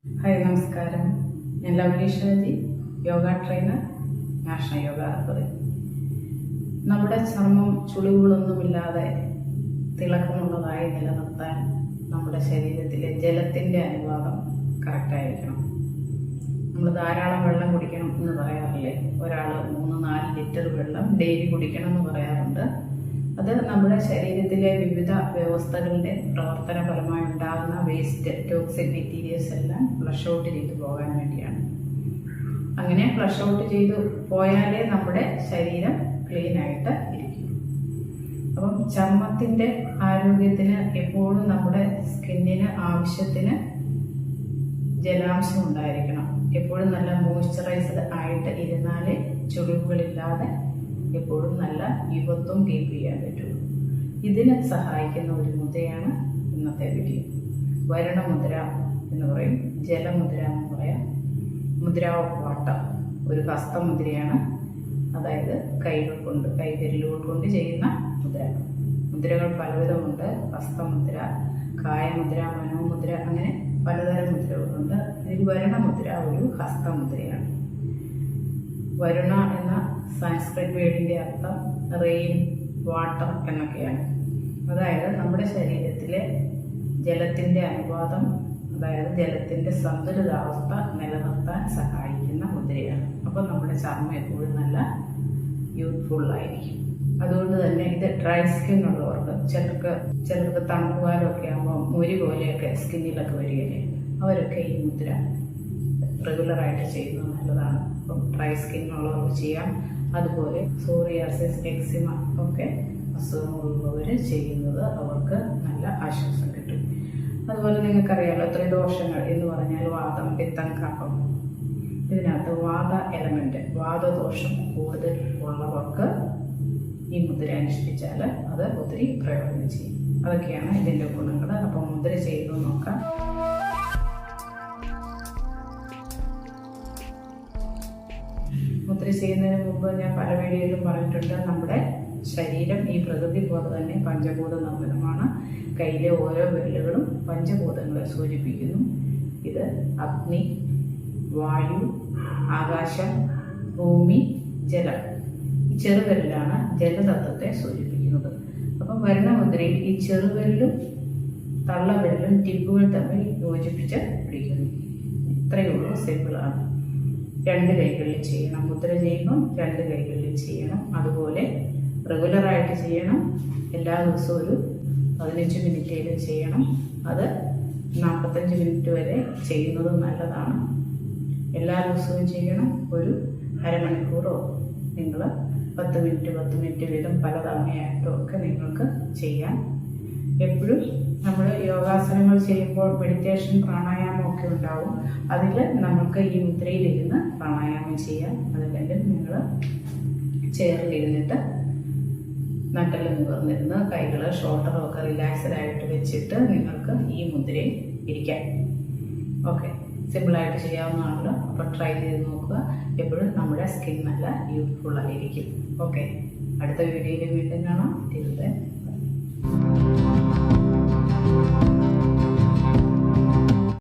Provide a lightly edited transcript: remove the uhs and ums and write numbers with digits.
Hi നമസ്കാരം. ഞാൻ Lovely Shaji, yoga trainer, national yoga academy. നമ്മുടെ ചർമ്മം ചുളിവുകളൊന്നുമില്ലാതെ തിളക്കമുള്ളതായി നിലനിർത്താൻ നമ്മുടെ ശരീരത്തിലെ ജലത്തിൻ്റെ അനുപാതം കറക്റ്റായിരിക്കണം. നമ്മൾ ധാരാളം വെള്ളം കുടിക്കണം എന്ന് പറയാറില്ലേ? ഒരാൾ 3-4 ലിറ്റർ വെള്ളം ഡെയിലി കുടിക്കണം എന്ന് പറയാറുണ്ട്. അത് നമ്മുടെ ശരീരത്തിലെ വിവിധ വ്യവസ്ഥകളുടെ പ്രവർത്തന ഫലമായി ഉണ്ടാകുന്ന വേസ്റ്റ് ടോക്സിക് മെറ്റീരിയൽസ് എല്ലാം ഫ്ലഷ് ഔട്ട് ചെയ്ത് പോകാൻ വേണ്ടിയാണ്. അങ്ങനെ ഫ്ലഷ് ഔട്ട് ചെയ്ത് പോയാലേ നമ്മുടെ ശരീരം ക്ലീൻ ആയിട്ട് ഇരിക്കും. അപ്പം ചർമ്മത്തിൻ്റെ ആരോഗ്യത്തിന് എപ്പോഴും നമ്മുടെ സ്കിന്നിന് ആവശ്യത്തിന് ജലാംശം ഉണ്ടായിരിക്കണം. എപ്പോഴും നല്ല മോയ്സ്ചറൈസ്ഡ് ആയിട്ട് ഇരുന്നാലേ ചുളിവുകളില്ലാതെ എപ്പോഴും നല്ല യുവത്വം കീപ്പ് ചെയ്യാൻ പറ്റുള്ളൂ. ഇതിന് സഹായിക്കുന്ന ഒരു മുദ്രയാണ് ഇന്നത്തെ വീഡിയോ. വരുണമുദ്ര എന്ന് പറയും, ജലമുദ്ര എന്ന് പറയാം. മുദ്ര ഓഫ് വാട്ടർ ഒരു ഹസ്തമുദ്രയാണ്. അതായത് കൈവിരലുകൾ കൊണ്ട് ചെയ്യുന്ന മുദ്ര. മുദ്രകൾ പലവിധമുണ്ട്. ഹസ്തമുദ്ര, കായമുദ്ര, മനോമുദ്ര, അങ്ങനെ പലതരം മുദ്രകളുണ്ട്. ഇതിൽ വരുണമുദ്ര ഒരു ഹസ്തമുദ്രയാണ്. വരുണ എന്ന സാൻസ്ക്രിറ്റ് വേർഡിൻ്റെ അർത്ഥം റെയിൻ, വാട്ടർ എന്നൊക്കെയാണ്. അതായത് നമ്മുടെ ശരീരത്തിലെ ജലത്തിൻ്റെ അനുപാതം, അതായത് ജലത്തിൻ്റെ സന്തുലിതാവസ്ഥ നിലനിർത്താൻ സഹായിക്കുന്ന മുദ്രയാണ്. അപ്പോൾ നമ്മുടെ ചർമ്മം എപ്പോഴും നല്ല യൂത്ത്ഫുള്ളായിരിക്കും. അതുകൊണ്ട് തന്നെ ഇത് ഡ്രൈ സ്കിൻ ഉള്ളവർക്ക്, ചിലർക്ക് തണുപ്പ് കാലമൊക്കെ ആകുമ്പോൾ മുരി പോലെയൊക്കെ സ്കിന്നിലൊക്കെ വരികയില്ലേ, അവരൊക്കെ ഈ മുദ്ര റെഗുലറായിട്ട് ചെയ്യുന്നത് നല്ലതാണ്. അപ്പം ഡ്രൈ സ്കിന്നുള്ളവർക്ക് ചെയ്യാം. അതുപോലെ സോറിയാസിസ്, എക്സിമ ഒക്കെ അസുഖങ്ങളുള്ളവർ ചെയ്യുന്നത് അവർക്ക് നല്ല ആശ്വാസം കിട്ടും. അതുപോലെ നിങ്ങൾക്കറിയാമല്ലോ, ത്രിദോഷങ്ങൾ എന്ന് പറഞ്ഞാൽ വാതം, പിത്തം, കഫം. ഇതിനകത്ത് വാത എലമെന്റ്, വാതദോഷം കൂടുതൽ ഉള്ളവർക്ക് ഈ മുദ്ര അനുഷ്ഠിച്ചാൽ അത് ഒത്തിരി പ്രയോജനം ചെയ്യും. അതൊക്കെയാണ് ഇതിൻ്റെ ഗുണങ്ങൾ. അപ്പം മുദ്ര ചെയ്തു നോക്കാം. മുദ്ര ചെയ്യുന്നതിന് മുമ്പ് ഞാൻ പല വീഡിയോയിലും പറഞ്ഞിട്ടുണ്ട്, നമ്മുടെ ശരീരം ഈ പ്രകൃതി പോലെ തന്നെ പഞ്ചഭൂത നിർമ്മിതമാണ്. കയ്യിലെ ഓരോ വിരലുകളും പഞ്ചഭൂതങ്ങളെ സൂചിപ്പിക്കുന്നു. ഇത് അഗ്നി, വായു, ആകാശം, ഭൂമി, ജലം. ഈ ചെറുവിരലാണ് ജലതത്വത്തെ സൂചിപ്പിക്കുന്നത്. അപ്പം വരുണമുദ്രയിൽ ഈ ചെറുവിരലും തള്ളവിരലും ടിപ്പുകൾ തമ്മിൽ യോജിപ്പിച്ച് പിടിക്കുന്നു. ഇത്രയേ ഉള്ളൂ, സിമ്പിളാണ്. 2 കൈകളിൽ ചെയ്യണം. മുദ്ര ചെയ്യുമ്പം 2 കൈകളിൽ ചെയ്യണം. അതുപോലെ റെഗുലറായിട്ട് ചെയ്യണം. എല്ലാ ദിവസവും ഒരു 15 മിനിറ്റേലും ചെയ്യണം. അത് 45 മിനിറ്റ് വരെ ചെയ്യുന്നത് നല്ലതാണ്. എല്ലാ ദിവസവും ചെയ്യണം. ഒരു അരമണിക്കൂറോ നിങ്ങൾ 10 മിനിറ്റ് വീതം പല തവണയായിട്ടോ ഒക്കെ നിങ്ങൾക്ക് ചെയ്യാം. എപ്പോഴും നമ്മൾ യോഗാസനങ്ങൾ ചെയ്യുമ്പോൾ മെഡിറ്റേഷൻ, പ്രാണായാമം ഒക്കെ ഉണ്ടാവും. അതിൽ നമുക്ക് ഈ മുദ്രയിലിരുന്ന് പ്രാണായാമം ചെയ്യാം. അതല്ലെങ്കിൽ നിങ്ങൾ ചെയറിലിരുന്നിട്ട് നട്ടൽ നിവർന്നിരുന്ന് കൈകൾ ഷോൾഡറും ഒക്കെ റിലാക്സ്ഡ് ആയിട്ട് വെച്ചിട്ട് നിങ്ങൾക്ക് ഈ മുദ്രയിൽ ഇരിക്കാം. ഓക്കെ, സിമ്പിളായിട്ട് ചെയ്യാവുന്നതാണല്ലോ. അപ്പോൾ ട്രൈ ചെയ്ത് നോക്കുക. എപ്പോഴും നമ്മുടെ സ്കിൻ നല്ല യൂത്ത്ഫുൾ ആയിരിക്കും. ഓക്കെ, അടുത്ത വീഡിയോയിൽ വീണ്ടും കാണാം.